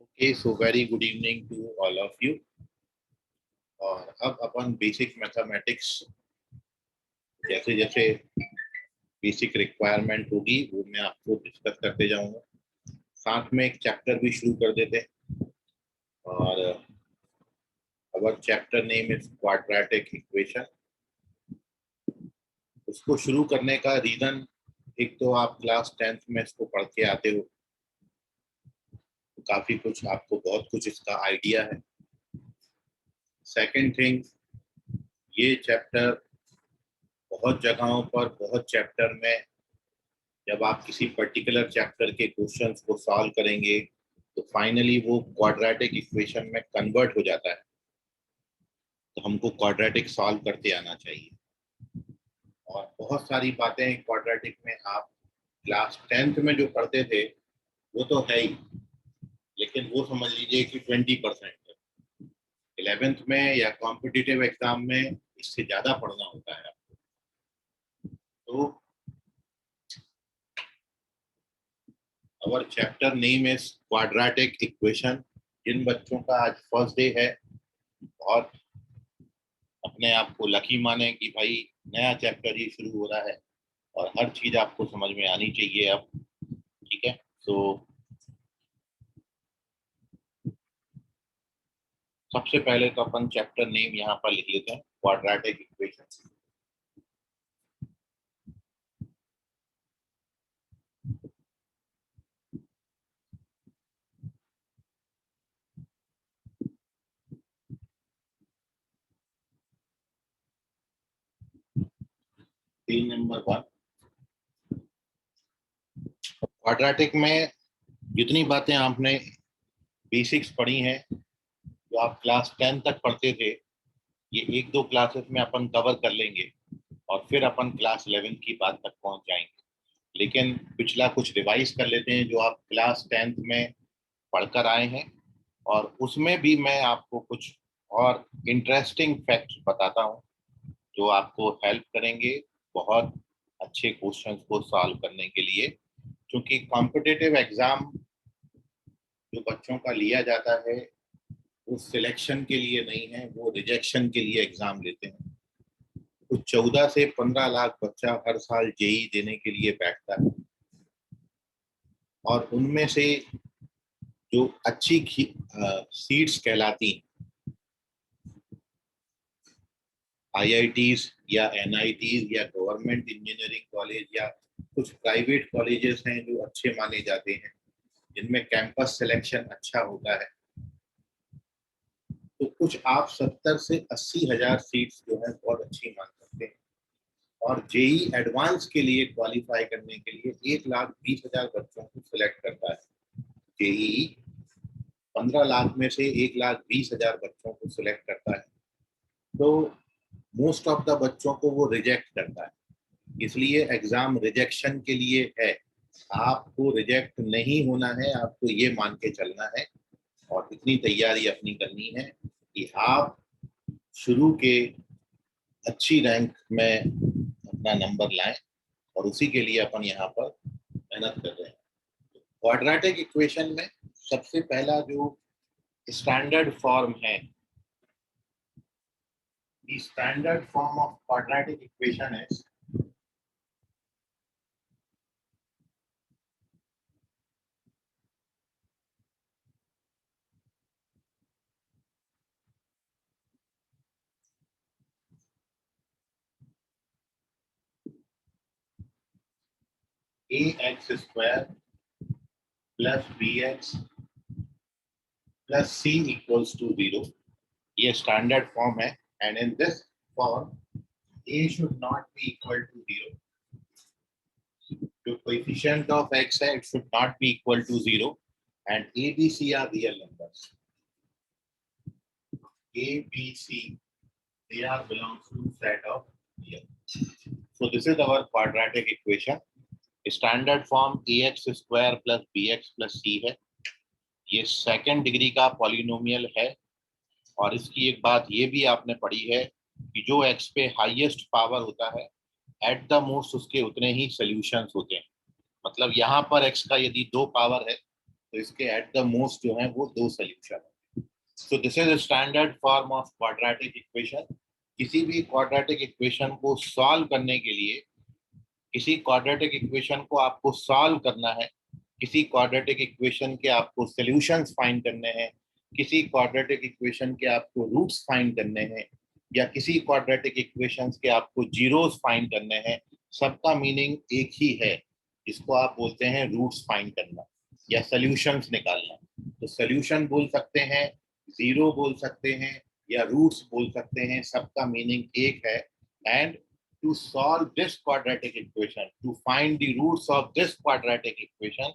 Okay, so very good evening to all of you. और अब अपन basic mathematics जैसे जैसे बेसिक रिक्वायरमेंट होगी वो मैं आपको डिस्कस करते जाऊंगा। साथ में एक चैप्टर भी शुरू कर देते हैं। और अवर chapter name is quadratic equation. उसको शुरू करने का रीजन, एक तो आप क्लास 10th में इसको पढ़ के आते हो, तो काफी कुछ आपको बहुत कुछ इसका आइडिया है। सेकंड थिंग, ये चैप्टर बहुत जगहों पर बहुत चैप्टर में जब आप किसी पर्टिकुलर चैप्टर के क्वेश्चंस को सॉल्व करेंगे तो फाइनली वो क्वाड्रेटिक इक्वेशन में कन्वर्ट हो जाता है। तो हमको क्वाड्रेटिक सॉल्व करते आना चाहिए। और बहुत सारी बातें क्वाड्रेटिक में आप क्लास 10th में जो पढ़ते थे वो तो है ही, लेकिन वो समझ लीजिए कि 20% है। 11th में या कॉम्पिटिटिव एग्जाम में इससे ज्यादा पढ़ना होता है आपको। तो our chapter name is quadratic equation. जिन बच्चों का आज फर्स्ट डे है, बहुत अपने आप को लकी माने कि भाई नया चैप्टर ही शुरू हो रहा है और हर चीज आपको समझ में आनी चाहिए अब। ठीक है, तो सबसे पहले तो अपन चैप्टर नेम यहाँ पर लिख लेते हैं, क्वाड्रेटिक इक्वेशन। 3 नंबर 1। क्वाड्रेटिक में जितनी बातें आपने बेसिक्स पढ़ी हैं, जो आप क्लास 10 तक पढ़ते थे, ये एक दो क्लासेस में अपन कवर कर लेंगे और फिर अपन क्लास 11 की बात तक पहुंच जाएंगे। लेकिन पिछला कुछ रिवाइज कर लेते हैं जो आप क्लास 10th में पढ़कर आए हैं, और उसमें भी मैं आपको कुछ और इंटरेस्टिंग फैक्ट्स बताता हूँ जो आपको हेल्प करेंगे बहुत अच्छे क्वेश्चंस को सॉल्व करने के लिए। क्योंकि कॉम्पिटिटिव एग्जाम जो बच्चों का लिया जाता है वो सिलेक्शन के लिए नहीं है, वो रिजेक्शन के लिए एग्जाम लेते हैं। तो 14 से 15 लाख बच्चा हर साल जेई देने के लिए बैठता है, और उनमें से जो अच्छी सीट्स कहलाती हैं, आईआईटीज या एनआईटीज या गवर्नमेंट इंजीनियरिंग कॉलेज या कुछ प्राइवेट कॉलेजेस हैं जो अच्छे माने जाते हैं, जिनमें कैंपस सिलेक्शन अच्छा होता है, तो कुछ आप 70 से 80 हजार सीट्स जो है बहुत अच्छी मान सकते हैं। और जेई एडवांस के लिए क्वालिफाई करने के लिए 1,20,000 बच्चों को सिलेक्ट करता है। जेई 15 लाख में से 1,20,000 बच्चों को सिलेक्ट करता है, तो मोस्ट ऑफ द बच्चों को वो रिजेक्ट करता है। इसलिए एग्जाम रिजेक्शन के लिए है। आपको रिजेक्ट नहीं होना है, आपको ये मान के चलना है और इतनी तैयारी अपनी करनी है कि आप शुरू के अच्छी रैंक में अपना नंबर लाएं, और उसी के लिए अपन यहाँ पर मेहनत कर रहे हैं। क्वाड्रेटिक इक्वेशन में सबसे पहला जो स्टैंडर्ड फॉर्म है, the standard form of quadratic equation is ax square plus bx plus c equals to 0। ये स्टैंडर्ड फॉर्म है, and in this form a should not be equal to 0। जो coefficient of x है, it should not be equal to 0, and a b c are real numbers। a b c, they are belongs to set of real। So this is our quadratic equation। Standard form ax square plus bx plus c है। ये second degree का polynomial है, और इसकी एक बात ये भी आपने पढ़ी है कि जो x पे हाईएस्ट पावर होता है, एट द मोस्ट उसके उतने ही सॉल्यूशंस होते हैं। मतलब यहाँ पर x का यदि 2 पावर है तो इसके एट द मोस्ट जो है वो 2 सोल्यूशन है। So this is standard form of quadratic equation. किसी भी क्वाड्रेटिक इक्वेशन को सॉल्व करने के लिए, किसी क्वाड्रेटिक इक्वेशन को आपको सॉल्व करना है, किसी क्वाड्रेटिक इक्वेशन के आपको सॉल्यूशंस फाइंड करने हैं, किसी क्वाड्रेटिक इक्वेशन के आपको रूट्स फाइंड करने हैं, या किसी क्वाड्रेटिक इक्वेशंस के आपको जीरोस फाइंड करने हैं, सबका मीनिंग एक ही है, इसको आप बोलते हैं रूट्स फाइंड करना या सॉल्यूशंस निकालना। तो सॉल्यूशन बोल सकते हैं, जीरो बोल सकते हैं, या रूट्स बोल सकते हैं, सबका मीनिंग एक है। And to solve this quadratic equation, to find the roots of this quadratic equation,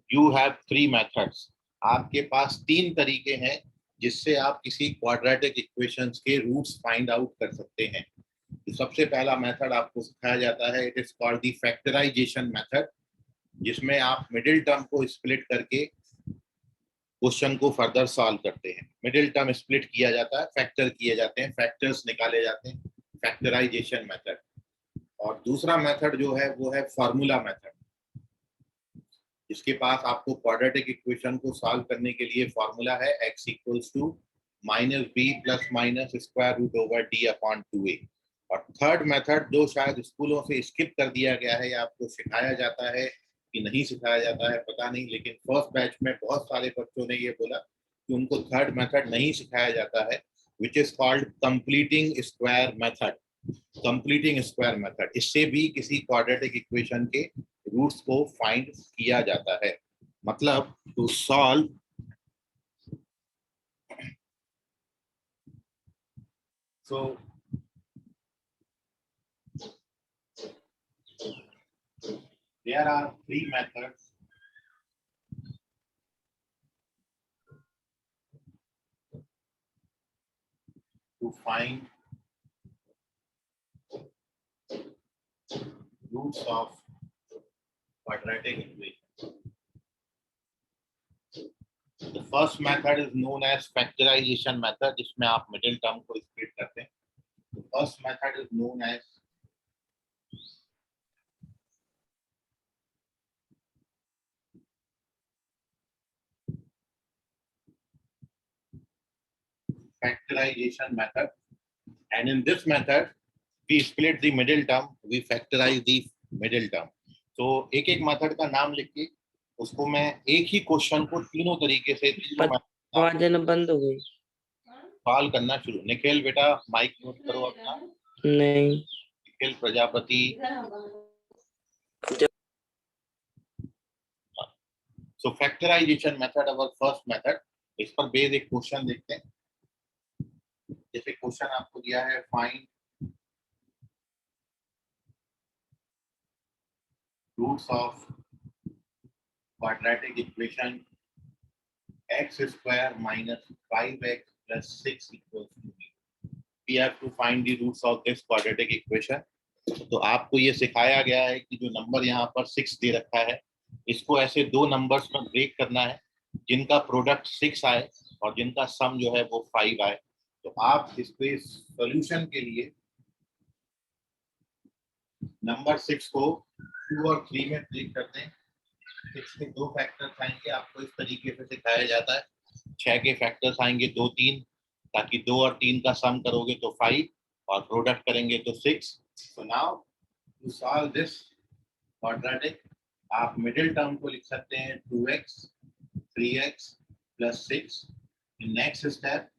you have 3 methods. आपके पास 3 तरीके हैं जिससे आप किसी क्वाड्रेटिक इक्वेशंस के रूट्स फाइंड आउट कर सकते हैं। तो सबसे पहला मेथड आपको सिखाया जाता है, it is called the factorisation method, जिसमें आप मिडिल टर्म को स्प्लिट करके क्वेश्चन को फर्दर सॉल्व करते हैं। मिडिल टर्म स्प्लिट किया जाता है, फैक्टर किए जाते हैं, फैक्टर्स निकाले जाते हैं, फैक्टराइजेशन मेथड। और दूसरा मेथड जो है वो है फार्मूला मेथड, जिसके पास आपको क्वाड्रेटिक इक्वेशन को सॉल्व करने के लिए फार्मूला है x equals to minus B plus minus square root over D upon 2a। और थर्ड मेथड जो शायद स्कूलों से स्किप कर दिया गया है या आपको सिखाया जाता है कि नहीं सिखाया जाता है पता नहीं, लेकिन फर्स्ट बैच में बहुत सारे बच्चों ने ये बोला कि उनको थर्ड मेथड नहीं सिखाया जाता है, which is called completing square method. Completing square method, इससे भी किसी क्वाड्रेटिक इक्वेशन के रूट्स को फाइंड किया जाता है। मतलब to solve so there are 3 methods to find roots of quadratic equation. The first method is known as factorization method, जिसमें आप मिडिल टर्म को स्प्लिट करते हैं। The first method is known as factorization method, and in this method we split the middle term, we factorize the middle term. तो एक एक method का नाम लिख के उसको मैं एक ही क्वेश्चन को तीनों तरीके से आवाज देना बंद हो गई, सॉल्व करना शुरू। निखिल बेटा माइक म्यूट करो अपना। नहीं Nikhil Prajapati. So factorisation method our first method. इस पर बेस एक क्वेश्चन देखते हैं। जैसे क्वेश्चन आपको दिया है, find roots of quadratic equation x square minus 5x plus 6 equals to b. We have to find the roots of this quadratic equation. तो आपको ये सिखाया गया है कि जो नंबर यहाँ पर 6 दे रखा है, इसको ऐसे 2 नंबर्स में ब्रेक करना है जिनका प्रोडक्ट 6 आए और जिनका सम जो है वो 5 आए। तो आप इसके सॉल्यूशन के लिए नंबर 6 को 2 और 3 में ब्रेक करते हैं। 6 के 2 फैक्टर्स आएंगे, आपको इस तरीके से सिखाया जाता है। 6 के फैक्टर्स आएंगे 2 3, ताकि 2 और 3 का सम करोगे तो 5 और प्रोडक्ट करेंगे तो 6। So now to solve this quadratic, आप मिडिल टर्म को लिख सकते हैं 2x 3x plus 6। Next step,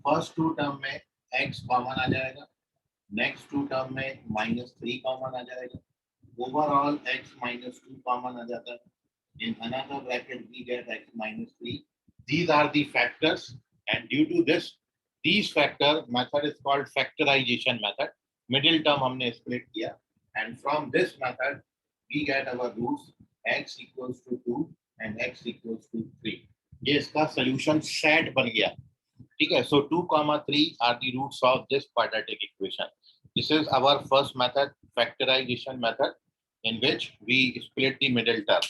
first 2 term में x कॉमन आ जाएगा, नेक्स्ट 2 टर्म में -3 कॉमन आ जाएगा, overall x minus 2 common आ जाता है। In another bracket we get x minus 3. These are the factors, and due to this, these factor method is called factorization method. Middle term हमने split किया, and from this method we get our roots x equals to 2 and x equals to 3. ये इसका solution set बन गया, ठीक है। So 2, 3 are the roots of this quadratic equation. This is our first method, factorization method, in which we split the middle term.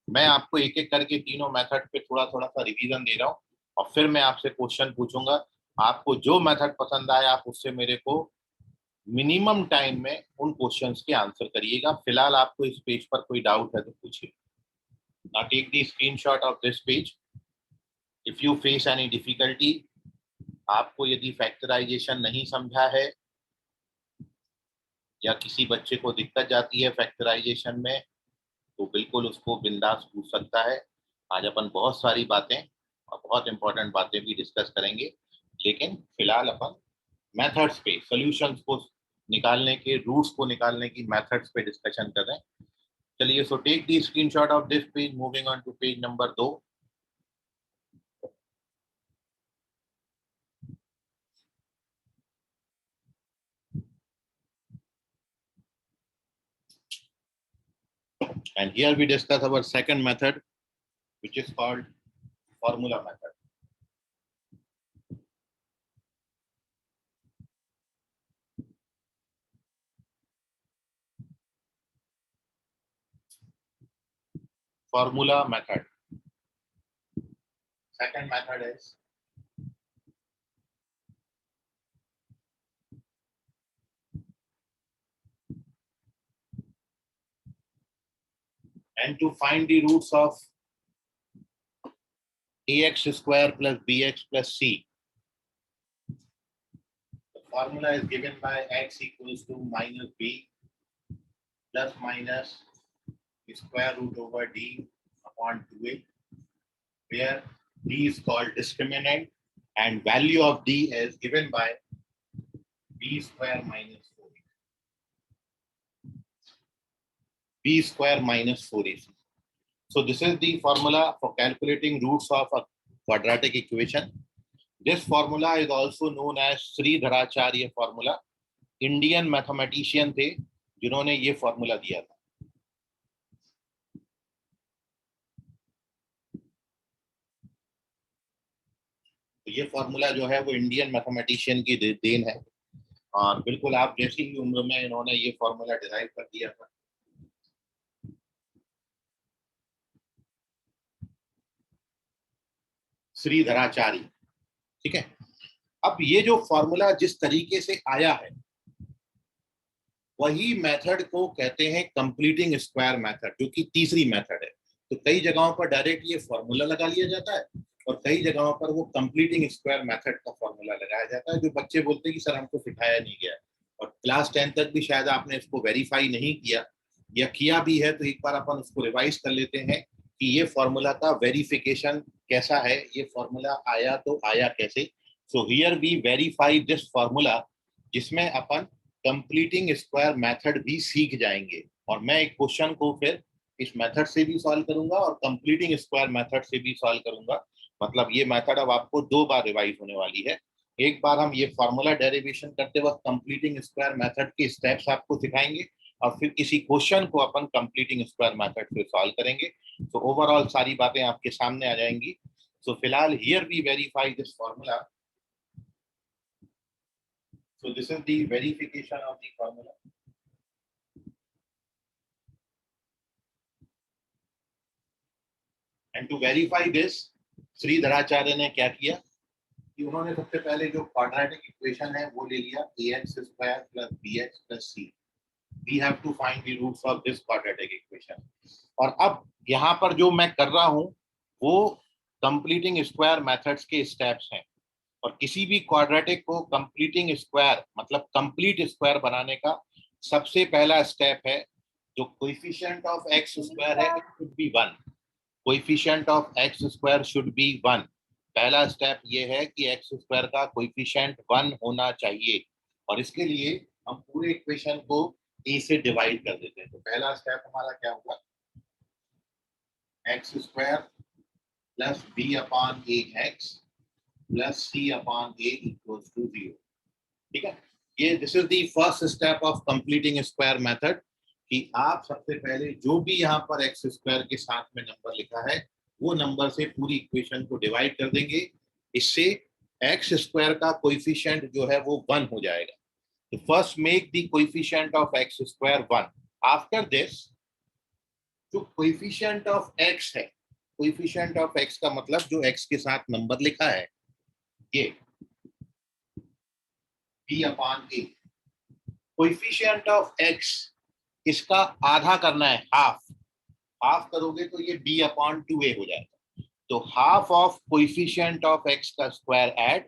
मैं आपको एक एक करके तीनों मेथड पे थोड़ा थोड़ा सा रिवीजन दे रहा हूँ और फिर मैं आपसे क्वेश्चन पूछूंगा। आपको जो मेथड पसंद आए आप उससे मेरे को मिनिमम टाइम में उन क्वेश्चंस के आंसर करिएगा। फिलहाल आपको इस पेज पर कोई डाउट है तो पूछिए। Now take the screenshot of this page. If you face any difficulty, आपको यदि फैक्टराइजेशन नहीं समझा है या किसी बच्चे को दिक्कत जाती है फैक्टराइजेशन में, तो बिल्कुल उसको बिंदास पूछ सकता है। आज अपन बहुत सारी बातें और बहुत इंपॉर्टेंट बातें भी डिस्कस करेंगे, लेकिन फिलहाल अपन मेथड्स पे, सॉल्यूशंस को निकालने के, रूट्स को निकालने की मेथड्स पे डिस्कशन कर रहे हैं। चलिए, so take the screenshot of this page, moving on to page number 2। And here we discuss our second method, which is called formula method. Formula method. Second method is and to find the roots of ax square plus bx plus c. The formula is given by x equals to minus b plus minus square root over d upon 2a, where d is called discriminant and value of d is given by b square minus 4ac. b square minus 4ac. So this is the formula for calculating roots of a quadratic equation. This formula is also known as Sridharacharya formula. Indian mathematician थे जिन्होंने ये formula दिया था। तो ये formula जो है वो इंडियन मैथमेटिशियन की देन है, और बिल्कुल आप जैसी ही उम्र में इन्होंने ये फॉर्मूला डिराइव कर दिया था। श्रीधराचार्य, ठीक है। अब ये जो फॉर्मूला जिस तरीके से आया है, वही मेथड को कहते हैं कंप्लीटिंग स्क्वायर मेथड, जो कि तीसरी मेथड है। तो कई जगहों पर डायरेक्ट ये फॉर्मूला लगा लिया जाता है और कई जगहों पर वो कंप्लीटिंग स्क्वायर मेथड का फॉर्मूला लगाया जाता है, जो बच्चे बोलते हैं कि सर हमको सिखाया नहीं गया, और क्लास 10 तक भी शायद आपने इसको वेरीफाई नहीं किया, या किया भी है तो एक बार अपन उसको रिवाइज कर लेते हैं कि ये फॉर्मूला का वेरिफिकेशन कैसा है, ये फॉर्मूला आया तो आया कैसे। So here we verify this formula, जिसमें अपन कंप्लीटिंग स्क्वायर मेथड भी सीख जाएंगे, और मैं एक क्वेश्चन को फिर इस मेथड से भी सॉल्व करूंगा और कंप्लीटिंग स्क्वायर मेथड से भी सॉल्व करूंगा। मतलब ये मेथड अब आपको 2 बार रिवाइज होने वाली है। एक बार हम ये फॉर्मूला डेरिवेशन करते वक्त कंप्लीटिंग स्क्वायर मेथड के स्टेप्स आपको सिखाएंगे, और फिर किसी क्वेश्चन को अपन कंप्लीटिंग स्क्वायर मेथड से सॉल्व करेंगे। तो ओवरऑल सारी बातें आपके सामने आ जाएंगी। सो फिलहाल here we verify this formula. So this is the verification of the formula. And to verify this, Shridharacharya ने क्या किया कि उन्होंने सबसे पहले जो क्वाड्रेटिक इक्वेशन है वो ले लिया, ax square plus bx plus c. We have to find the roots of this quadratic equation. और अब यहाँ पर जो मैं कर रहा हूँ वो कंप्लीटिंग स्क्वायर मेथड्स के स्टेप्स हैं, और किसी भी क्वाड्रेटिक को कंप्लीटिंग स्क्वायर मतलब कंप्लीट स्क्वायर बनाने का सबसे पहला स्टेप है, जो कोएफिशिएंट ऑफ एक्स स्क्वायर है, it should be 1। Coefficient of x square should be 1। पहला स्टेप ये है कि एक्स स्क्वायर का कोएफिशिएंट 1 होना चाहिए, और इसके लिए हम पूरे इक्वेशन को a से डिवाइड कर देते हैं। तो पहला स्टेप हमारा क्या होगा, x square plus b upon ax plus c upon a equals to 0। ठीक है, ये this is the first step of completing square method, कि आप सबसे पहले जो भी यहाँ पर एक्स स्क्वायर के साथ में नंबर लिखा है वो नंबर से पूरी इक्वेशन को डिवाइड कर देंगे। इससे एक्स स्क्वायर का कोएफिशिएंट जो है वो 1 हो जाएगा। तो first make the coefficient of x square 1। After this जो कोएफिशिएंट ऑफ एक्स है, कोएफिशिएंट ऑफ एक्स का मतलब जो एक्स के साथ नंबर लिखा है, ये b upon a, coefficient of x इसका आधा करना है, हाफ करोगे तो ये b/2a हो जाएगा। तो half of coefficient of x का स्क्वायर ऐड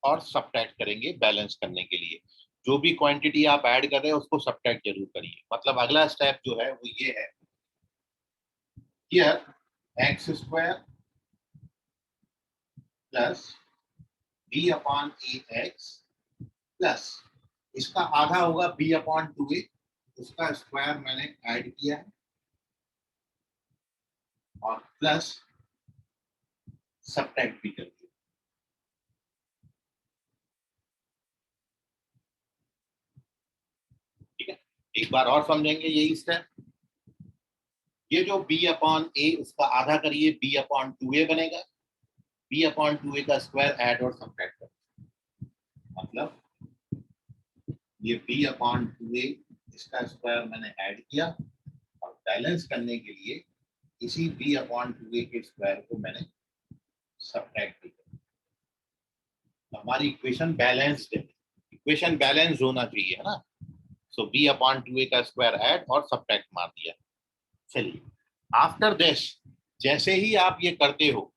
और सब्ट्रैक्ट करेंगे बैलेंस करने के लिए। जो भी क्वांटिटी आप ऐड कर रहे हैं उसको सब्ट्रैक्ट जरूर करिए। मतलब अगला स्टेप जो है वो ये है, here x² plus b/ax plus इसका आधा होगा b/2a, उसका स्क्वायर मैंने ऐड किया है और प्लस सब्ट्रैक्ट भी कर दिया। ठीक है, एक बार और समझेंगे यही स्टेप। ये जो b/a उसका आधा करिए, b/2a बनेगा, b/2a का स्क्वायर ऐड और सब्ट्रैक्ट कर, मतलब ये b/2a इसका स्क्वायर मैंने ऐड किया और बैलेंस करने के लिए इसी b/2a के स्क्वायर को मैंने सब्ट्रैक्ट किया। हमारी इक्वेशन बैलेंस्ड है, इक्वेशन बैलेंस होना चाहिए, है ना। सो b/2a का स्क्वायर ऐड और सब्ट्रैक्ट मार दिया। चलिए, आफ्टर दिस जैसे ही आप ये करते हो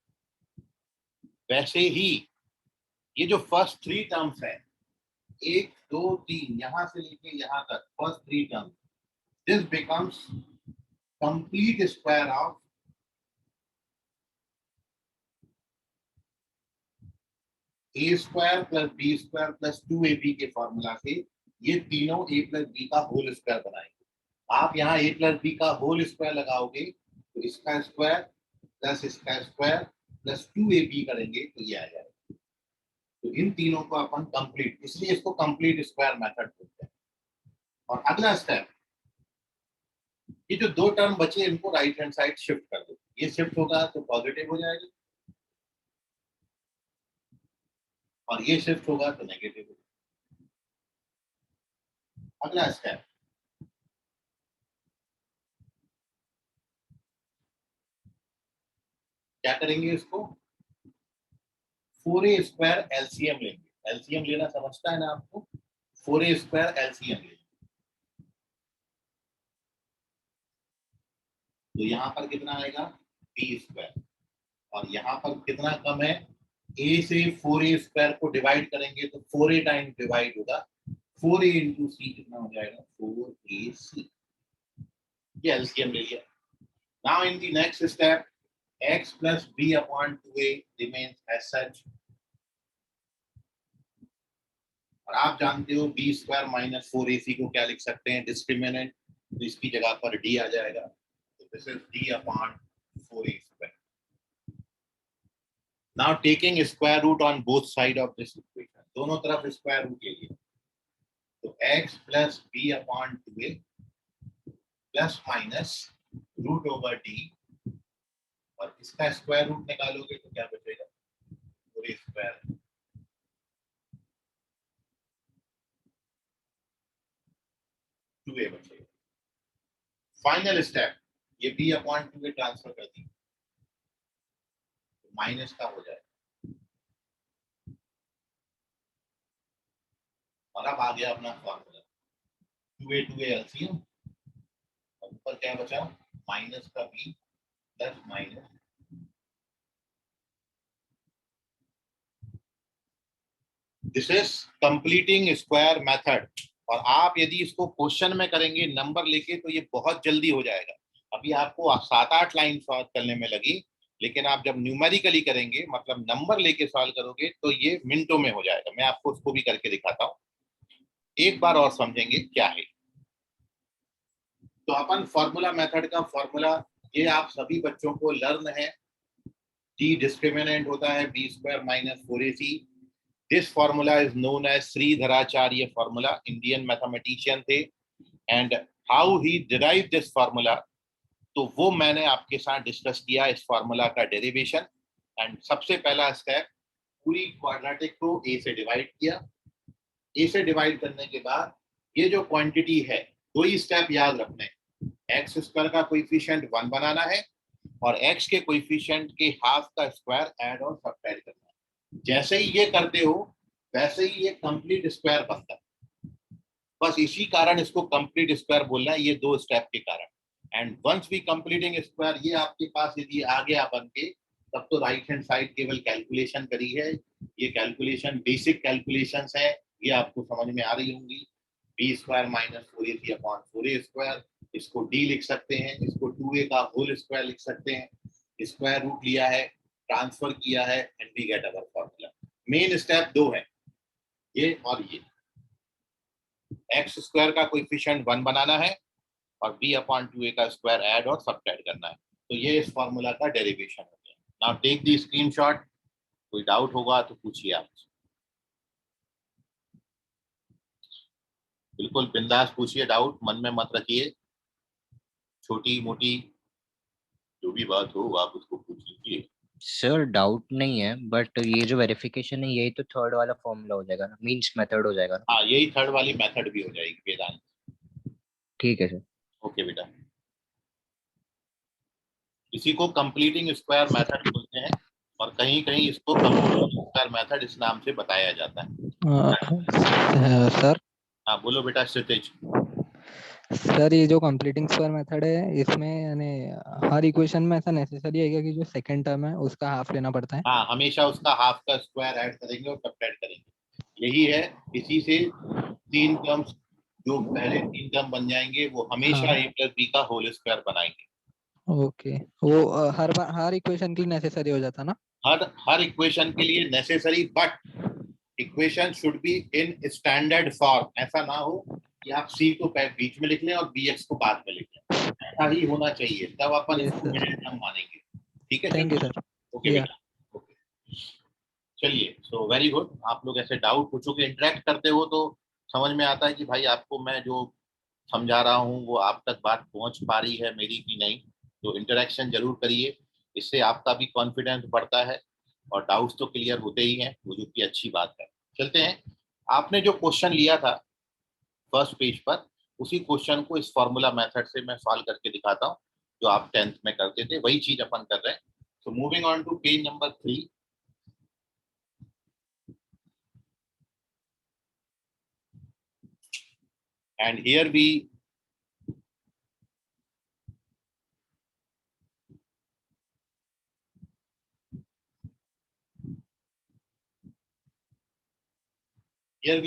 वैसे ही ये जो फर्स्ट 3 टर्म्स है, 1 2 3 यहां से लेके यहां तक first 3 terms, this becomes complete square of a² plus b² plus 2ab के फॉर्मूला से ये तीनों a प्लस b का होल स्क्वायर बनाएंगे। आप यहाँ a प्लस b का होल स्क्वायर लगाओगे तो इसका स्क्वायर प्लस इसका स्क्वायर प्लस 2ab करेंगे तो ये आ जाएगा। तो इन तीनों को अपन कंप्लीट, इसलिए इसको कंप्लीट स्क्वायर मेथड बोलते हैं। और अगला स्टेप, ये जो 2 टर्म बचे इनको राइट हैंड साइड शिफ्ट कर दो। ये शिफ्ट होगा तो पॉजिटिव हो जाएगा और ये शिफ्ट होगा तो नेगेटिव होगा। अगला स्टेप, क्या करेंगे, इसको 4a² एलसीएम लेंगे। एलसीएम लेना समझता है ना आपको, 4a² एलसीएम लेंगे। तो यहाँ पर कितना आएगा b², और यहाँ पर कितना कम है, a से 4a² को डिवाइड करेंगे तो 4a टाइम डिवाइड होगा, 4a इंटू सी कितना हो जाएगा 4ac। ये एलसीएम ले लिया। Now in the next step x plus b/2a remains as such। और आप जानते हो b² माइनस 4ac को क्या लिख सकते हैं, डिस्क्रिमिनेंट, तो इसकी जगह पर d आ जाएगा। तो this is d/4a²। Now taking square root on both side of this equation, दोनों तरफ स्क्वायर रूट ले लिया। तो x plus b/2a plus minus root over d, और इसका स्क्वायर रूट निकालोगे तो क्या बचेगा 4a²। बचेगा। फाइनल स्टेप, ये b/2a ट्रांसफर कर दी तो माइनस का हो जाएगा, और अब आ गया अपना फॉर्मूला 2a एलसीएम, और ऊपर क्या बचा माइनस का b plus minus, this is completing square method. और आप यदि इसको क्वेश्चन में करेंगे नंबर लेके तो ये बहुत जल्दी हो जाएगा। अभी आपको 7-8 लाइन सॉल्व करने में लगी, लेकिन आप जब न्यूमेरिकली करेंगे, मतलब नंबर लेके सॉल्व करोगे, तो ये मिनटों में हो जाएगा। मैं आपको उसको भी करके दिखाता हूँ, एक बार और समझेंगे क्या है। तो अपन फॉर्मूला मेथड का फॉर्मूला, ये आप सभी बच्चों को लर्न है। टी डिस्क्रिमिनेंट होता है b² minus 4ac। This formula is known as Shridharacharya formula, Indian mathematician थे। And how he derive this formula, तो वो मैंने आपके साथ डिस्कस किया, इस फॉर्मूला का डेरिवेशन। एंड सबसे पहला स्टेप, पूरी क्वाड्रेटिक को a से डिवाइड किया। a से डिवाइड करने के बाद ये जो क्वांटिटी है, 2 ही स्टेप याद रखने, x² का कोएफिशिएंट 1 बनाना है और x के कोएफिशिएंट के हाफ का स्क्वायर ऐड और सब्ट्रैक्ट करना है। जैसे ही ये करते हो वैसे ही ये कंप्लीट स्क्वायर बनता है। बस इसी कारण इसको कंप्लीट स्क्वायर बोलना है, ये 2 स्टेप के कारण। And once we completing square, ये आपके पास यदि आ गया बन के, तब तो राइट हैंड साइड केवल कैलकुलेशन करी है। ये कैलकुलेशन बेसिक कैलकुलेशंस है, ये आपको समझ में आ रही होंगी। B square minus 4ac upon 4a square, इसको डी लिख सकते हैं, इसको 2a का होल स्क्वायर लिख सकते हैं, स्क्वायर रूट लिया है, ट्रांसफर किया है, and we get our formula. Main step 2 है, ये और ये। एक्स स्क्वायर का कोएफिशिएंट 1 बनाना है और b अपॉन 2a का स्क्वायर ऐड और सब्ट्रैक्ट करना है। तो ये इस फॉर्मूला का डेरिवेशन हो गया। Now take the screenshot. कोई डाउट होगा तो पूछिए आप, बिल्कुल बिंदास पूछिए, डाउट मन में मत रखिए, छोटी मोटी जो भी बात हो आप उसको पूछ लीजिए। सर डाउट नहीं है, बट ये जो वेरिफिकेशन है यही तो थर्ड वाला फॉर्मूला हो जाएगा ना, मींस मेथड हो जाएगा ना। हाँ, यही थर्ड वाली मेथड भी हो जाएगी वेदांत। ठीक है सर। ओके बेटा, इसी को कंप्लीटिंग स्क्वायर मेथड बोलते हैं और कहीं कहीं इसको कंप्लीटिंग स्क्वायर मेथड इस नाम से बताया जाता है। सर हाँ बोलो बेटा क्षितिज। सर ये जो कंप्लीटिंग स्क्वायर मेथड है, इसमें यानी हर इक्वेशन में ऐसा नेसेसरी है क्या कि जो सेकंड टर्म है उसका हाफ लेना पड़ता है? हाँ, हमेशा उसका हाफ का स्क्वायर ऐड करेंगे और सब्ट्रैक्ट करेंगे, यही है। इसी से 3 टर्म्स, जो पहले 3 टर्म बन जाएंगे वो हमेशा हाँ। a प्लस बी का होल स्क्वायर बनाएंगे। ओके, वो हर इक्वेशन के लिए नेसेसरी हो जाता ना? हर इक्वेशन के लिए necessary, but equation should be in standard form. ऐसा ना हो कि आप c को बीच में लिख लें और bx को बाद में लिख लें, ऐसा ही होना चाहिए, तब अपन Yes, इसको sir. मिडिल टर्म मानेंगे। ठीक है thank you sir. Okay Yeah. बेटा, ओके चलिए। सो वेरी गुड, आप लोग ऐसे डाउट पूछो के इंटरेक्ट करते हो तो समझ में आता है कि भाई आपको मैं जो समझा रहा हूँ वो आप तक बात पहुंच पा रही है मेरी की नहीं। तो इंटरेक्शन जरूर करिए, इससे आपका भी कॉन्फिडेंस बढ़ता है और डाउट्स तो क्लियर होते ही हैं, वो जो कि अच्छी बात है। चलते हैं, आपने जो क्वेश्चन लिया था फर्स्ट पेज पर, उसी क्वेश्चन को इस फॉर्मूला मेथड से मैं सॉल्व करके दिखाता हूँ, जो आप 10th में करते थे वही चीज अपन कर रहे हैं। So moving on to page number 3। and here we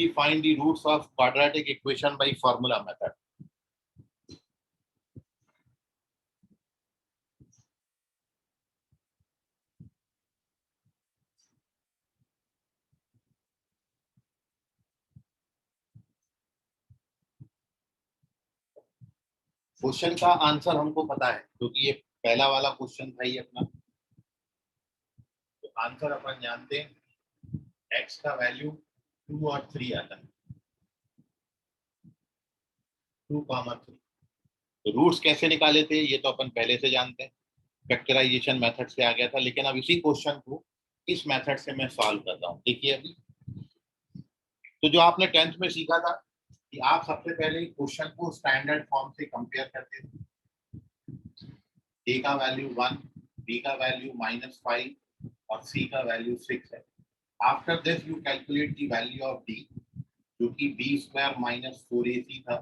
find the roots of quadratic equation by formula method. Question का आंसर हमको पता है क्योंकि ये पहला वाला क्वेश्चन था ही अपना। तो आंसर अपन जानते हैं, x का वैल्यू 2 और 3 आता है, 2, 3। तो रूट्स कैसे निकाले थे ये तो अपन पहले से जानते हैं, फैक्टराइजेशन मेथड से आ गया था। लेकिन अब इसी क्वेश्चन को इस मेथड से मैं सॉल्व करता हूँ। देखिए अभी तो जो आपने 10th में सीखा था कि आप सबसे पहले क्वेश्चन को स्टैंडर्ड फॉर्म से कंपेयर करते थे। a का वैल्यू 1, b का वैल्यू -5 और c का वैल्यू 6 है। After this you calculate the value of d, जो कि b स्क्वायर -4ac था।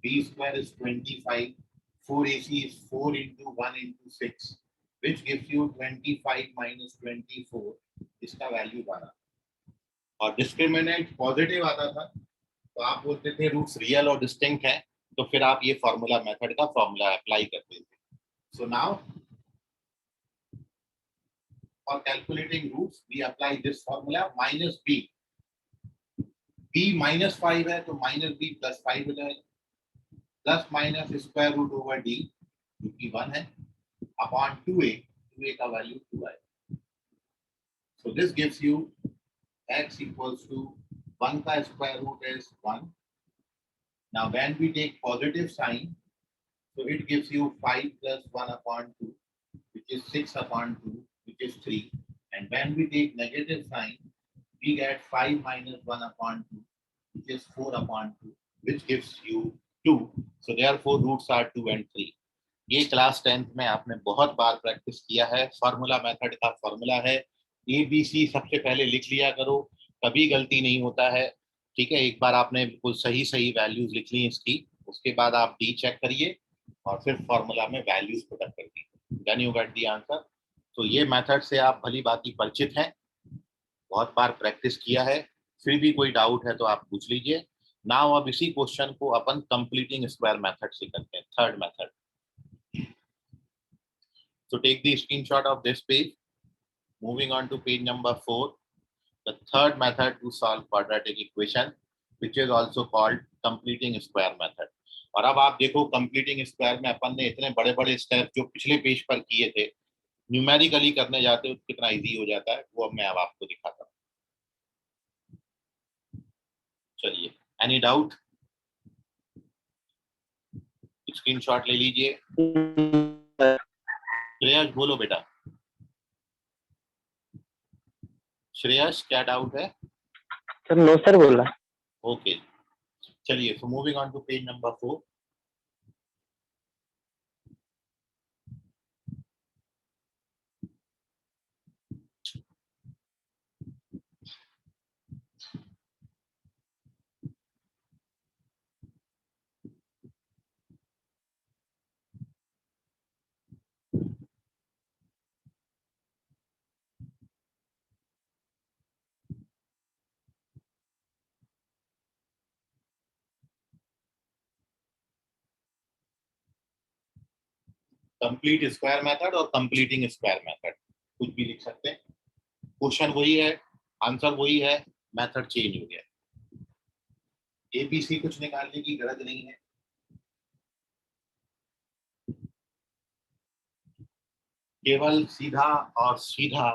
b square is 25, 4ac is 4 into 1 into 6, which gives you 25 minus 24, इसका वैल्यू बना। और डिस्क्रिमिनेंट पॉजिटिव आता था तो आप बोलते थे रूट्स रियल और डिस्टिंक्ट है, तो फिर आप ये फॉर्मूला मेथड का फॉर्मूला अप्लाई करते थे। So now for calculating roots we apply this formula -b। b -5 है तो -b +5 हो जाएगा, plus minus square root over d जो कि 1 है अपॉन 2a, 2a का वैल्यू 2 है। So this gives you x equals to 1 का square root is 1. Now when we take positive sign, so it gives you 5 plus 1 upon 2, which is 6 upon 2, which is 3. And when we take negative sign, we get 5 minus 1 upon 2, which is 4 upon 2, which gives you 2. So therefore roots are 2 and 3. ये class 10th में आपने बहुत बार practice किया है, formula method का formula है। ABC सबसे पहले लिख लिया करो, कभी गलती नहीं होता है। ठीक है, एक बार आपने बिल्कुल सही सही वैल्यूज लिख ली इसकी, उसके बाद आप डी चेक करिए और फिर फॉर्मूला में वैल्यूज पुट अप कर दीजिए, then you get the answer. तो ये मेथड से आप भली भांति परिचित हैं, बहुत बार प्रैक्टिस किया है, फिर भी कोई डाउट है तो आप पूछ लीजिए। नाउ अब इसी क्वेश्चन को अपन कंप्लीटिंग स्क्वायर मेथड से करते हैं, third method. So take the screenshot of this page. Moving on to page number 4, the third method to solve quadratic equation, which is also called completing square method. और अब आप देखो completing square में अपन ने इतने बड़े बड़े स्टेप जो पिछले पेज पर किए थे न्यूमेरिकली करने जाते हो कितना इजी हो जाता है, वो अब मैं अब आपको दिखाता हूँ। चलिए, एनी डाउट? स्क्रीनशॉट ले लीजिए। श्रेयस बोलो बेटा। श्रेयस क्या डाउट है? सर नो सर बोला। ओके, चलिए, so moving on to page number 4। Complete square method और कंप्लीटिंग स्क्वायर मेथड, कुछ भी लिख सकते हैं, क्वेश्चन वही है, आंसर वही है, मेथड चेंज हो गया। एबीसी कुछ निकालने की गरज नहीं है, केवल सीधा और सीधा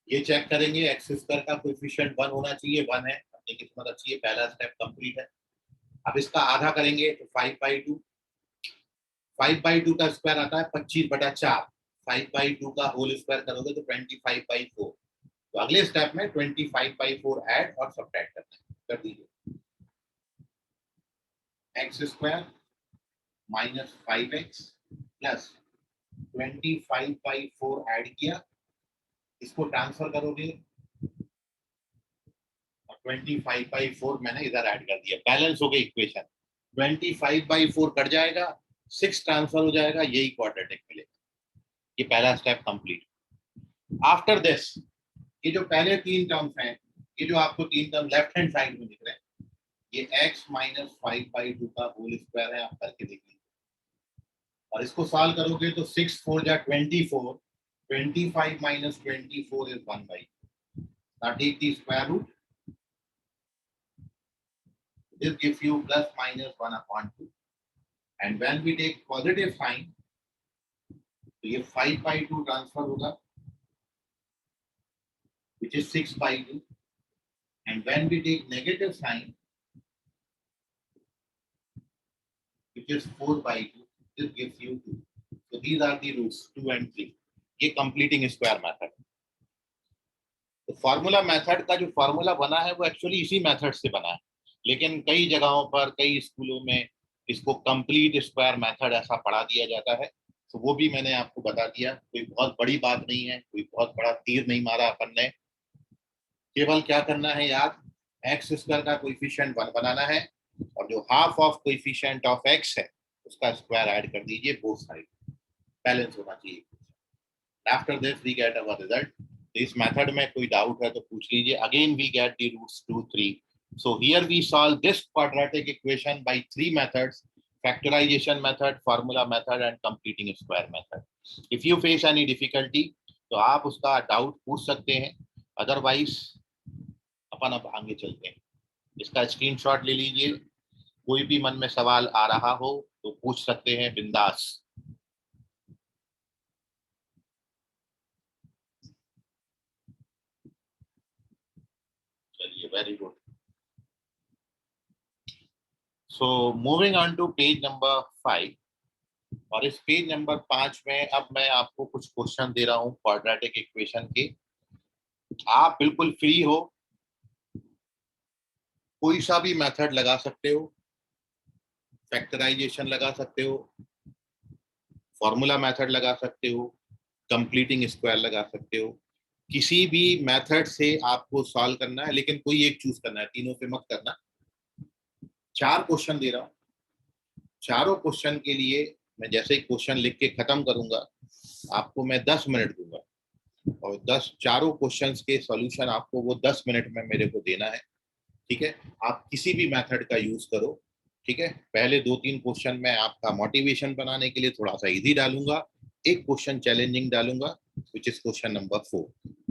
ये चेक करेंगे एक्स स्क्वायर का कोएफिशिएंट 1 होना चाहिए, 1 है, अपनी किस्मत अच्छी है, पहला स्टेप कंप्लीट है। अब इसका आधा करेंगे तो 5/2, 5/2 का स्क्वायर आता है 25/4, 5/2 का होल स्क्वायर करोगे तो 25/4। तो अगले स्टेप में 25/4 ऐड और सब्ट्रैक्ट करना है, कर दीजिए। X square minus 5x plus 25/4 add किया, इसको ट्रांसफर करोगे और 25/4 मैंने इधर ऐड कर दिया, बैलेंस हो गई इक्वेशन। 25/4 कट जाएगा, 6 ट्रांसफर हो जाएगा, यही क्वाड्रेटिक मिलेगा। ये पहला स्टेप कंप्लीट। आफ्टर दिस ये जो पहले 3 टर्म्स हैं, ये जो आपको 3 टर्म लेफ्ट हैंड साइड में दिख रहे हैं, ये x माइनस 5/2 का होल स्क्वायर है, आप करके देख लीजिए। और इसको सॉल्व करोगे तो 6 4 जा 24, 25 minus 24 is 1/2. Now take the square root. This gives you plus minus 1/2. And when we take positive sign, तो ये 5/2 ट्रांसफर होगा, which is 6/2. And when we take negative sign, which is 4/2, this gives you 2. So these are the roots 2 and 3. ये completing square method. तो formula method का जो formula बना है वो एक्चुअली इसी मेथड से बना है, लेकिन कई जगहों पर कई स्कूलों में इसको कंप्लीट स्क्वायर मेथड ऐसा पढ़ा दिया जाता है, तो वो भी मैंने आपको बता दिया। कोई बहुत बड़ी बात नहीं है, कोई बहुत बड़ा तीर नहीं मारा अपन ने, केवल क्या करना है याद, एक्स स्क्वायर का कोएफिशिएंट 1 बनाना है और जो half of coefficient of x है उसका स्क्वायर ऐड कर दीजिए, बोथ साइड बैलेंस होना चाहिए। After this we get our result. इस मेथड में कोई डाउट है तो पूछ लीजिए। Again we get the roots 2 3। So here we solve this quadratic equation by 3 methods: factorization method, formula method and completing square method. If you face any difficulty तो आप उसका डाउट पूछ सकते हैं, अदरवाइज अपन अब आगे चलते हैं। इसका स्क्रीनशॉट ले लीजिए, कोई भी मन में सवाल आ रहा हो तो पूछ सकते हैं बिंदास। चलिए, very good. So moving on to page number 5, और इस पेज नंबर 5 में अब मैं आपको कुछ क्वेश्चन दे रहा हूँ क्वाड्रेटिक इक्वेशन के। आप बिल्कुल फ्री हो, कोई सा भी मेथड लगा सकते हो, फैक्टराइजेशन लगा सकते हो, फॉर्मूला मेथड लगा सकते हो, कंप्लीटिंग स्क्वायर लगा सकते हो, किसी भी मेथड से आपको सॉल्व करना है, लेकिन कोई एक चूज करना है, तीनों पे मत करना। 4 क्वेश्चन दे रहा हूँ, चारों क्वेश्चन के लिए मैं जैसे ही क्वेश्चन लिख के खत्म करूंगा आपको मैं 10 मिनट दूंगा, और 10 चारों क्वेश्चंस के सॉल्यूशन आपको वो 10 मिनट में मेरे को देना है। ठीक है, आप किसी भी मेथड का यूज करो। ठीक है, पहले 2-3 क्वेश्चन मैं आपका मोटिवेशन बनाने के लिए थोड़ा सा इजी डालूंगा, एक क्वेश्चन चैलेंजिंग डालूंगा, विच इज क्वेश्चन नंबर 4।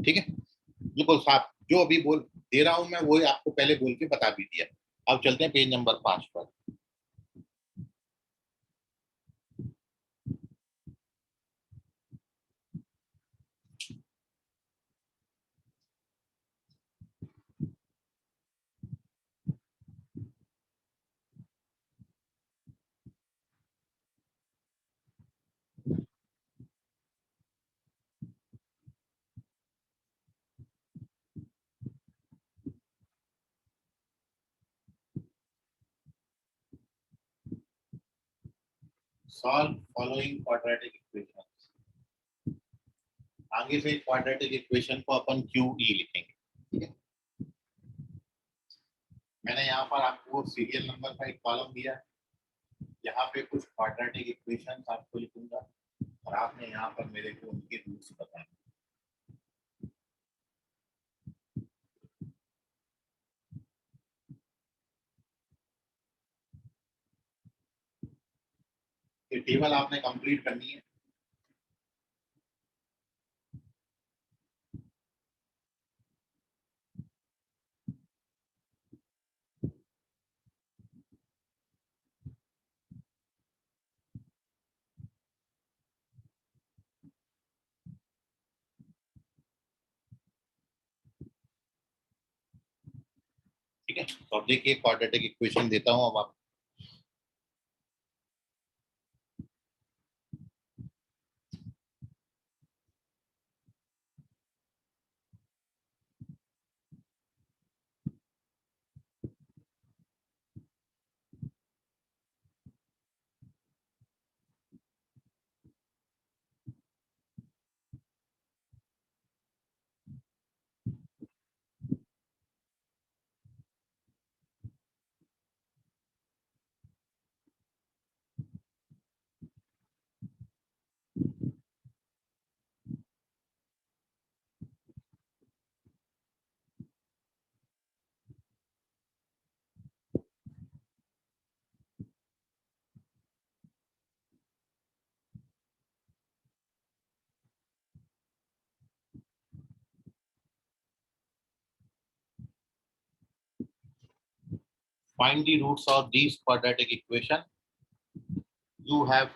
ठीक है, बिल्कुल साहब, जो अभी बोल दे रहा हूं मैं वही आपको पहले बोल के बता भी दिया। अब चलते हैं पेज नंबर 5 पर। Solve following quadratic equations. आगे से क्वाड्रेटिक इक्वेशन को अपन क्यू ई लिखेंगे। ठीक है, मैंने यहाँ पर आपको सीरियल नंबर का एक कॉलम दिया है, यहाँ पे कुछ क्वाड्रेटिक इक्वेशंस आपको लिखूंगा और आपने यहाँ पर मेरे को उनके रूट्स बताए। ये टेबल आपने कंप्लीट करनी है। ठीक है, तो अब देखिए क्वाड्रेटिक इक्वेशन देता हूँ अब आप। Find the roots of these quadratic equation. You have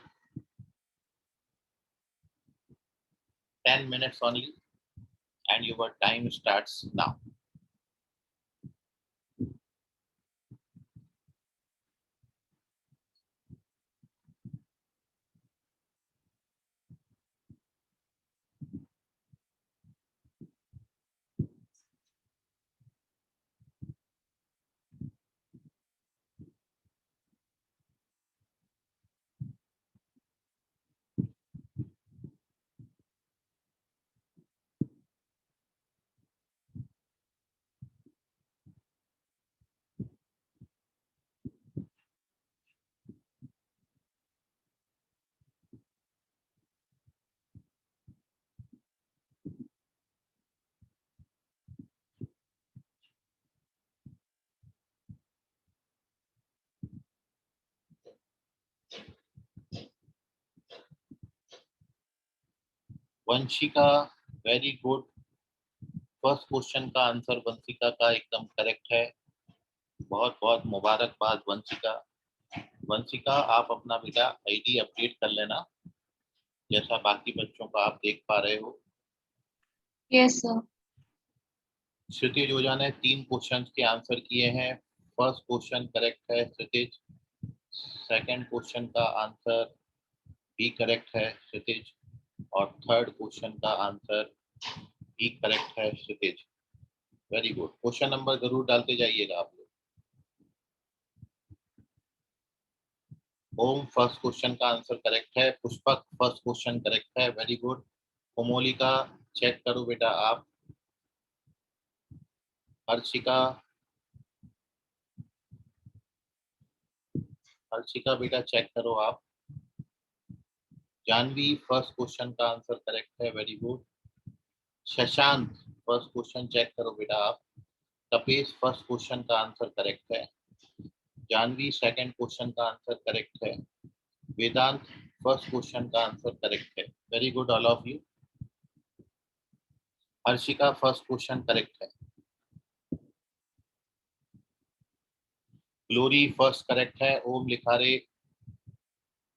10 minutes only and your time starts now. Vanshika, very good. First question का आंसर वंशिका का एकदम करेक्ट है। बहुत बहुत मुबारकबाद वंशिका। वंशिका, आप अपना बेटा आईडी अपडेट कर लेना, जैसा बाकी बच्चों का आप देख पा रहे हो। Yes sir. क्षितिज ओझा ने 3 क्वेश्चन के आंसर किए हैं। फर्स्ट क्वेश्चन करेक्ट है क्षितिज। सेकंड क्वेश्चन का आंसर भी करेक्ट है क्षितिज, और थर्ड क्वेश्चन का आंसर भी करेक्ट है Kshitij. Very good. Question number जरूर डालते जाइएगा आप लोग। ओम, फर्स्ट क्वेश्चन का आंसर करेक्ट है। पुष्पक, फर्स्ट क्वेश्चन करेक्ट है। Very good. कोमोलिका, चेक करो बेटा आप, हर्षिका, हर्षिका बेटा चेक करो आप। जानवी फर्स्ट क्वेश्चन का आंसर करेक्ट है, very good. Shashank first question check करो बेटा आप। तपेश फर्स्ट क्वेश्चन का आंसर करेक्ट है। जानवी सेकंड क्वेश्चन का आंसर करेक्ट है। वेदांत फर्स्ट क्वेश्चन का आंसर करेक्ट है, very good all of you. Harshika first question correct है। ग्लोरी फर्स्ट करेक्ट है। ओम लिखारे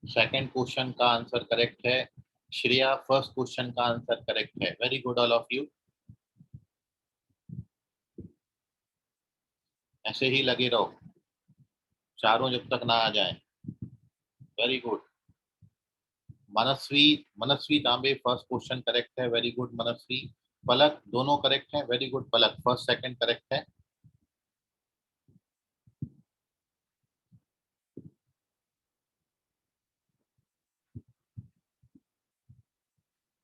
सेकंड क्वेश्चन का आंसर करेक्ट है। श्रेया फर्स्ट क्वेश्चन का आंसर करेक्ट है, very good all of you. ऐसे ही लगे रहो, चारों जब तक ना आ जाएं। Very good. Manasvi, Manasvi Tambe first question correct है, वेरी गुड मनस्वी। पलक दोनों करेक्ट है, very good Palak, first second correct है।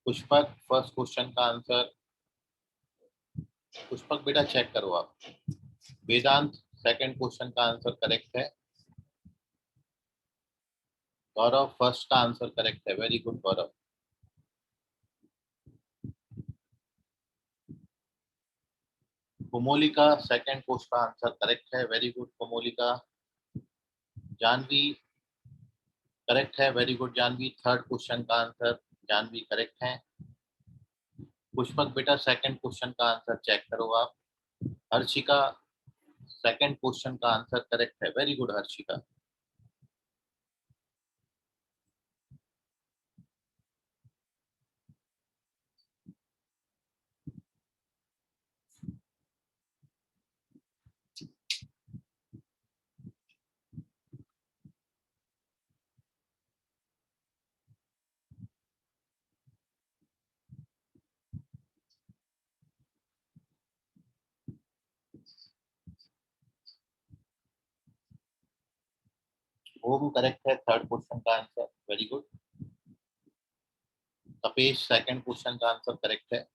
पुष्पक फर्स्ट क्वेश्चन का आंसर, पुष्पक बेटा चेक करो आप। वेदांत सेकंड क्वेश्चन का आंसर करेक्ट है। गौरव फर्स्ट का आंसर करेक्ट है, very good Gaurav. Komolika second question का आंसर करेक्ट है, very good Komolika. Janvi correct है, very good Janvi, third question का आंसर जानवी करेक्ट है। पुष्पक बेटा सेकंड क्वेश्चन का आंसर चेक करो आप। हर्षिका सेकंड क्वेश्चन का आंसर करेक्ट है, वेरी गुड हर्षिका। ओम करेक्ट है, थर्ड क्वेश्चन का answer, very good. Tapesh second question का आंसर करेक्ट है।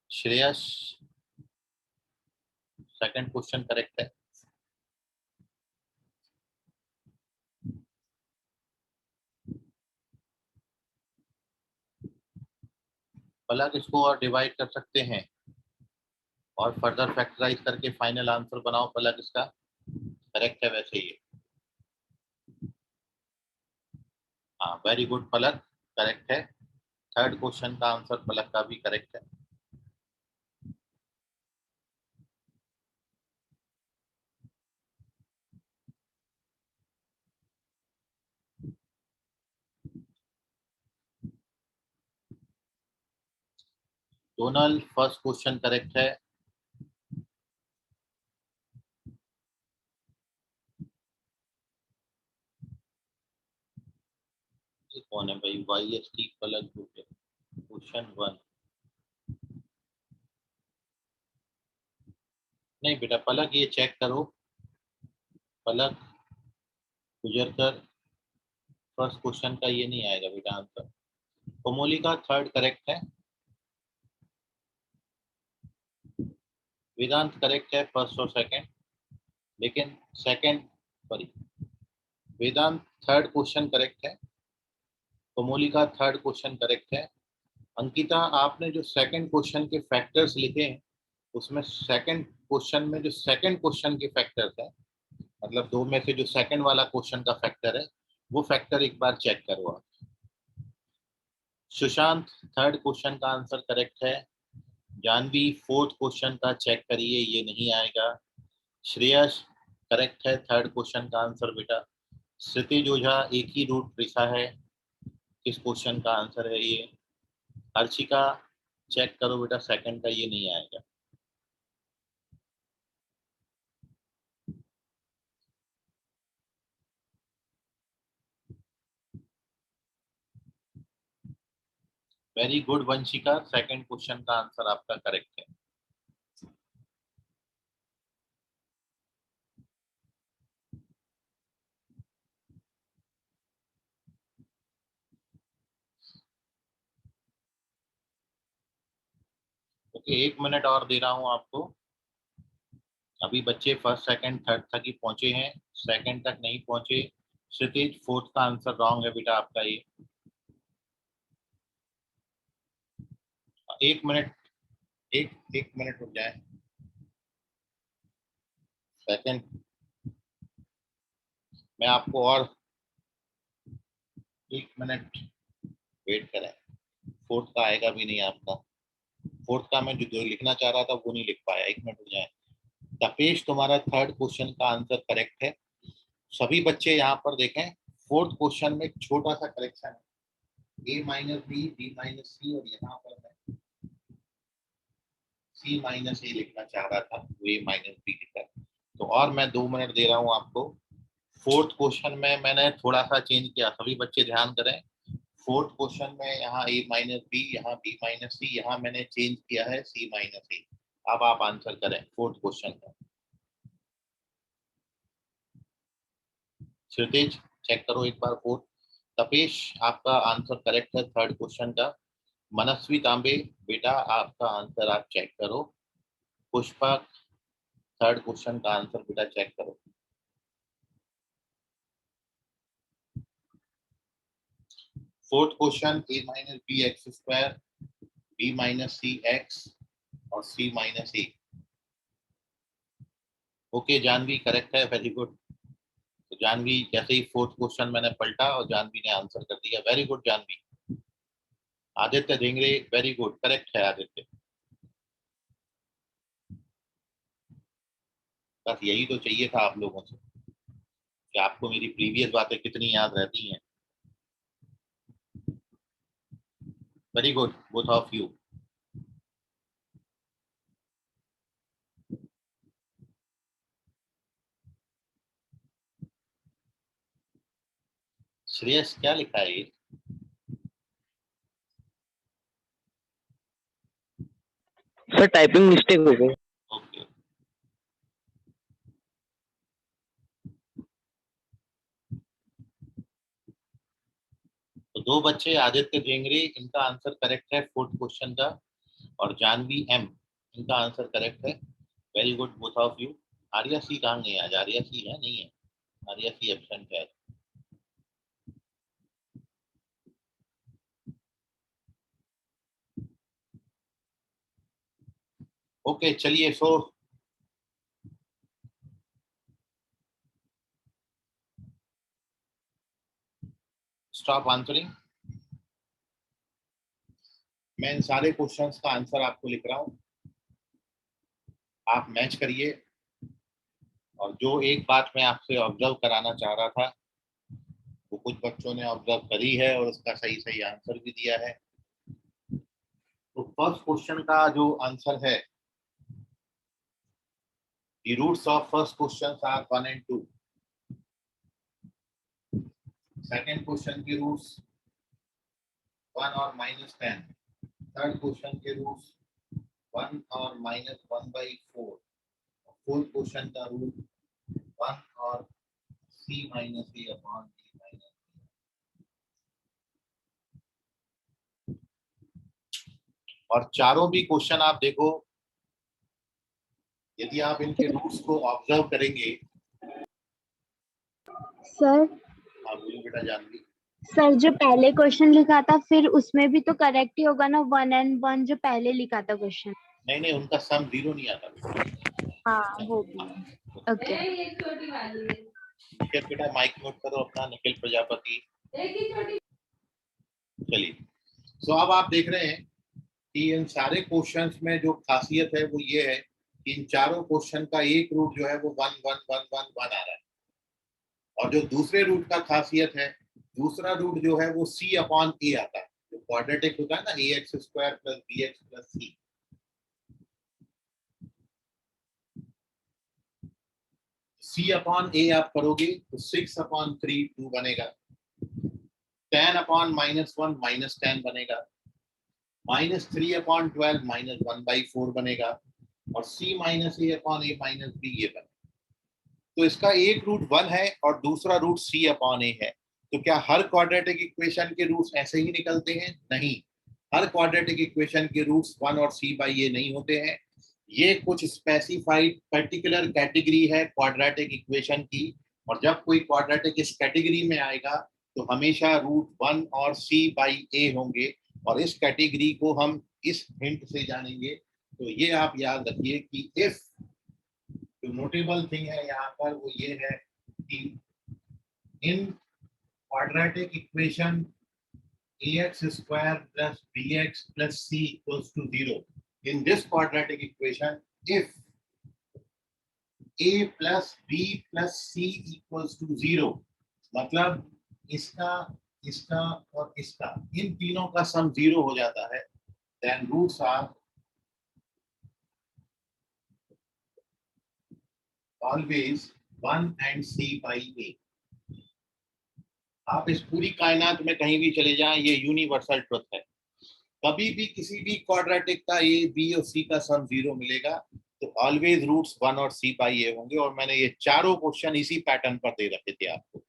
श्रेयस सेकंड क्वेश्चन करेक्ट है। पलक इसको और डिवाइड कर सकते हैं और फर्दर फैक्टराइज करके फाइनल आंसर बनाओ पलक, इसका करेक्ट है वैसे ही। हाँ वेरी गुड पलक, करेक्ट है। थर्ड क्वेश्चन का आंसर पलक का भी करेक्ट है। डोनल फर्स्ट क्वेश्चन करेक्ट है। ये कौन है भाई, वाई एस टी पलक क्वेश्चन वन। नहीं बेटा पलक ये चेक करो, पलक गुजरकर फर्स्ट क्वेश्चन का ये नहीं आएगा बेटा आंसर। कोमोली का थर्ड करेक्ट है। वेदांत करेक्ट है फर्स्ट और सेकंड, लेकिन सेकंड सॉरी वेदांत थर्ड क्वेश्चन करेक्ट है। कोमोली का थर्ड क्वेश्चन करेक्ट है। अंकिता आपने जो सेकंड क्वेश्चन के फैक्टर्स लिखे हैं उसमें सेकंड क्वेश्चन में जो सेकंड क्वेश्चन के फैक्टर्स हैं, मतलब दो में से जो सेकंड वाला क्वेश्चन का फैक्टर है वो फैक्टर एक बार चेक करो आप। सुशांत थर्ड क्वेश्चन का आंसर करेक्ट है। जानवी फोर्थ क्वेश्चन का चेक करिए, ये नहीं आएगा। श्रेयस करेक्ट है, थर्ड क्वेश्चन का आंसर बेटा। क्षितिज ओझा एक ही रूट रेखा है, किस क्वेश्चन का आंसर है ये। हर्षिका चेक करो बेटा, सेकंड का ये नहीं आएगा। Very good Vanshika, second question का आंसर आपका करेक्ट है। ओके, 1 मिनट और दे रहा हूं आपको। अभी बच्चे फर्स्ट सेकंड थर्ड तक ही पहुंचे हैं, सेकंड तक नहीं पहुंचे। क्षितिज, फोर्थ का आंसर रॉन्ग है बेटा आपका ये। 1 मिनट, एक मिनट रुक जाए। सेकंड मैं आपको और 1 मिनट वेट करें। फोर्थ का आएगा भी नहीं आपका। फोर्थ का मैं जो लिखना चाह रहा था वो नहीं लिख पाया। 1 मिनट रुक जाए। तपेश, तुम्हारा थर्ड क्वेश्चन का आंसर करेक्ट है। सभी बच्चे यहाँ पर देखें, फोर्थ क्वेश्चन में एक छोटा सा करेक्शन है, a minus B, b minus C, और यहाँ पर मैं c माइनस ए लिखना चाह रहा था, वो a माइनस बी लिखा। तो और मैं 2 मिनट दे रहा हूँ आपको। फोर्थ क्वेश्चन में मैंने थोड़ा सा चेंज किया, सभी बच्चे ध्यान करें। फोर्थ क्वेश्चन में यहाँ a माइनस बी, यहाँ b माइनस सी, यहाँ मैंने चेंज किया है c माइनस ए। अब आप आंसर करें फोर्थ क्वेश्चन का। क्षितिज, चेक करो एक बार फोर्थ। तपेश, आपका आंसर करेक्ट है थर्ड क्वेश्चन का। मनस्वी तांबे, बेटा आपका आंसर आप चेक करो। पुष्पा, थर्ड क्वेश्चन का आंसर बेटा चेक करो। Fourth question, a minus B X square, b minus C X और c minus A. Okay Janvi, correct है, वेरी गुड। तो जानवी, जैसे ही फोर्थ क्वेश्चन मैंने पलटा और जानवी ने आंसर कर दिया, very good Janvi. Aditya Dhengre, very good, correct है आदित्य। बस यही तो चाहिए था आप लोगों से, कि आपको मेरी प्रीवियस बातें कितनी याद रहती हैं। Very good both of you. Shreyas, क्या लिखा है ये? सर टाइपिंग मिस्टेक हो गई। ओके, तो 2 बच्चे, आदित्य ढेंगरे, इनका आंसर करेक्ट है फोर्थ क्वेश्चन का, और जानवी एम, इनका आंसर करेक्ट है। Very good both of you. Arya C कहाँ गई आज? आर्या सी है नहीं है, आर्या सी एब्सेंट है। ओके चलिए, सो स्टॉप आंसरिंग। मैं इन सारे क्वेश्चंस का आंसर आपको लिख रहा हूँ, आप मैच करिए। और जो एक बात मैं आपसे ऑब्जर्व कराना चाह रहा था, वो कुछ बच्चों ने ऑब्जर्व करी है और उसका सही सही आंसर भी दिया है। तो फर्स्ट क्वेश्चन का जो आंसर है, the roots of first questions are 1 and 2. Second question के रूट्स 1 और -10। थर्ड क्वेश्चन के रूट्स 1 और -1/4। फोर्थ क्वेश्चन का रूट 1 और c माइनस ए अपॉन d माइनस। और चारों भी क्वेश्चन आप देखो, यदि आप इनके रूट्स को ऑब्जर्व करेंगे। सर हाँ बोलो बेटा जानवी। सर जो पहले क्वेश्चन लिखा था फिर उसमें भी तो करेक्ट ही होगा ना, 1 and 1 जो पहले लिखा था क्वेश्चन। नहीं नहीं, उनका सम 0 नहीं आता। हाँ वो भी ओके। निखिल बेटा माइक म्यूट करो अपना, निखिल प्रजापति। चलिए, सो अब आप देख रहे हैं कि इन सारे क्वेश्चंस में जो खासियत है वो ये है कि इन चारों क्वेश्चन का एक रूट जो है वो 1 1 1 1 1 आ रहा है। और जो दूसरे रूट का खासियत है, दूसरा रूट जो है वो c अपॉन ए आता है। जो क्वाड्रेटिक होता है ना, ax square plus bx plus c। c upon A आप करोगे तो 6 अपॉन 3 2 बनेगा। 10 अपॉन -1 -10 बनेगा। -3 अपॉन 12 -1/4 बनेगा। और c माइनस ए अपॉन ए माइनस बी ये बनेगा। तो इसका एक रूट 1 है और दूसरा रूट c अपॉन ए है। तो क्या हर क्वाड्रेटिक इक्वेशन के रूट्स ऐसे ही निकलते हैं? नहीं, हर क्वाड्रेटिक इक्वेशन के रूट्स 1 और c बाई a नहीं होते हैं। ये कुछ स्पेसिफाइड पर्टिकुलर कैटेगरी है क्वाड्रेटिक इक्वेशन की, और जब कोई क्वाड्रेटिक इस कैटेगरी में आएगा तो हमेशा रूट 1 और c बाई a होंगे, और इस कैटेगरी को हम इस हिंट से जानेंगे। तो ये आप याद रखिए कि इफ जो नोटेबल थिंग है यहाँ पर वो ये है कि इन quadratic equation ax square plus bx plus c equals to 0. In this quadratic equation, if a plus b plus c equals to 0, मतलब इसका, इसका और इसका, इन तीनों का सम 0 हो जाता है, then roots are always 1 and c by a. आप इस पूरी कायनात में कहीं भी चले जाएं, ये यूनिवर्सल ट्रुथ है। कभी भी किसी भी क्वाड्रेटिक का ए, बी और सी का सम 0 मिलेगा तो ऑलवेज रूट्स 1 और c बाई a होंगे। और मैंने ये चारों क्वेश्चन इसी पैटर्न पर दे रखे थे आपको।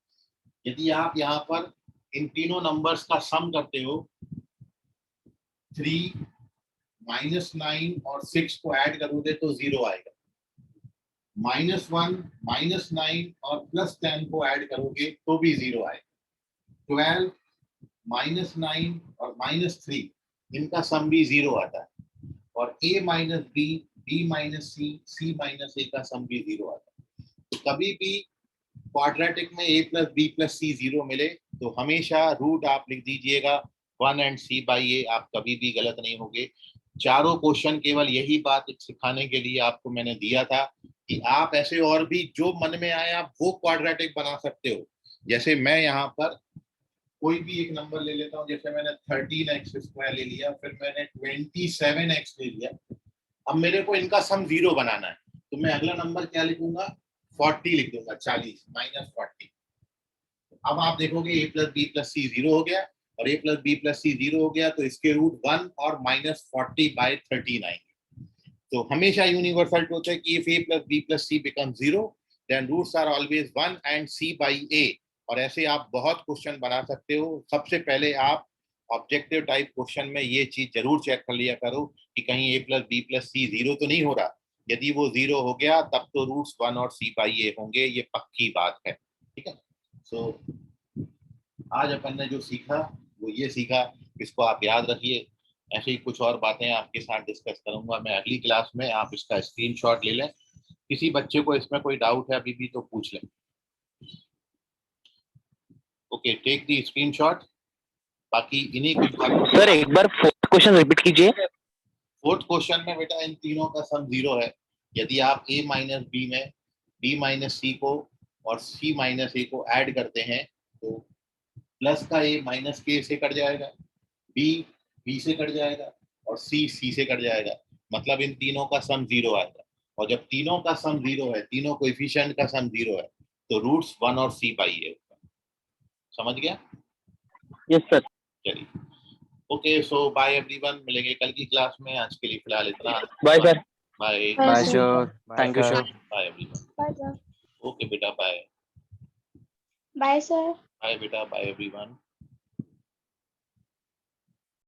यदि आप यहाँ पर इन तीनों नंबर्स का सम करते हो, 3, -9 और 6 को ऐड करोगे तो 0 आएगा। -1, -9 और +10 को ऐड करोगे तो भी 0 आएगा। 12, -9 और -3 इनका सम भी 0 आता है, और a minus B, b minus C, c minus a का सम भी 0 आता है। तो कभी भी क्वाड्रेटिक में a plus b plus c 0 मिले तो हमेशा रूट आप लिख दीजिएगा 1 एंड c बाई a, आप कभी भी गलत नहीं होंगे। चारों क्वेश्चन केवल यही बात सिखाने के लिए आपको मैंने दिया था कि आप ऐसे और भी जो मन में आए आप वो क्वाड्रेटिक बना सकते हो। जैसे मैं यहाँ पर कोई भी एक नंबर ले लेता हूँ, जैसे मैंने 13x² ले लिया, फिर मैंने 27x ले लिया। अब मेरे को इनका सम 0 बनाना है, तो मैं अगला नंबर क्या लिखूंगा, 40 लिख दूंगा, 40 -40। अब आप देखोगे a प्लस बी प्लस सी 0 हो गया, और a प्लस बी प्लस सी 0 हो गया, तो इसके रूट 1 और -40/13 आएंगे। तो हमेशा यूनिवर्सल ट्रुथ है कि if a plus B plus C becomes 0, then roots are always 1 and c by a। और ऐसे आप बहुत क्वेश्चन बना सकते हो। सबसे पहले आप ऑब्जेक्टिव टाइप क्वेश्चन में ये चीज जरूर चेक कर लिया करो कि कहीं a प्लस बी प्लस सी 0 तो नहीं हो रहा। यदि वो 0 हो गया तब तो रूट्स 1 और c बाई a होंगे, ये पक्की बात है। ठीक है। सो आज अपन ने जो सीखा वो ये सीखा, इसको आप याद रखिए। ऐसे ही कुछ और बातें आपके साथ डिस्कस करूंगा मैं अगली क्लास में। आप इसका स्क्रीनशॉट ले लें। किसी बच्चे को इसमें कोई डाउट है अभी भी तो पूछ लें। Okay, take the screenshot. बाकी इन्हीं कुछ बातों सर एक बार फोर्थ क्वेश्चन रिपीट कीजिए। फोर्थ क्वेश्चन में बेटा इन तीनों का सम 0 है। यदि आप a माइनस बी में b माइनस सी को और c माइनस a को ऐड करते हैं तो प्लस का a माइनस k से कट जाएगा, b b से कट जाएगा और c c से कट जाएगा। मतलब इन तीनों का सम 0 आएगा। और जब तीनों का सम 0 है, तीनों कोएफिशिएंट का सम 0 है, तो रूट्स 1 और c बाई a। समझ गया? Yes sir. चलिए, ओके, सो बाय एवरीवन। मिलेंगे कल की क्लास में। आज के लिए फिलहाल इतना। Bye sir. Bye bye sir, thank you sir. Bye everyone. Bye sir. Okay बेटा, बाय बाय सर। बाय बेटा, बाय एवरीवन।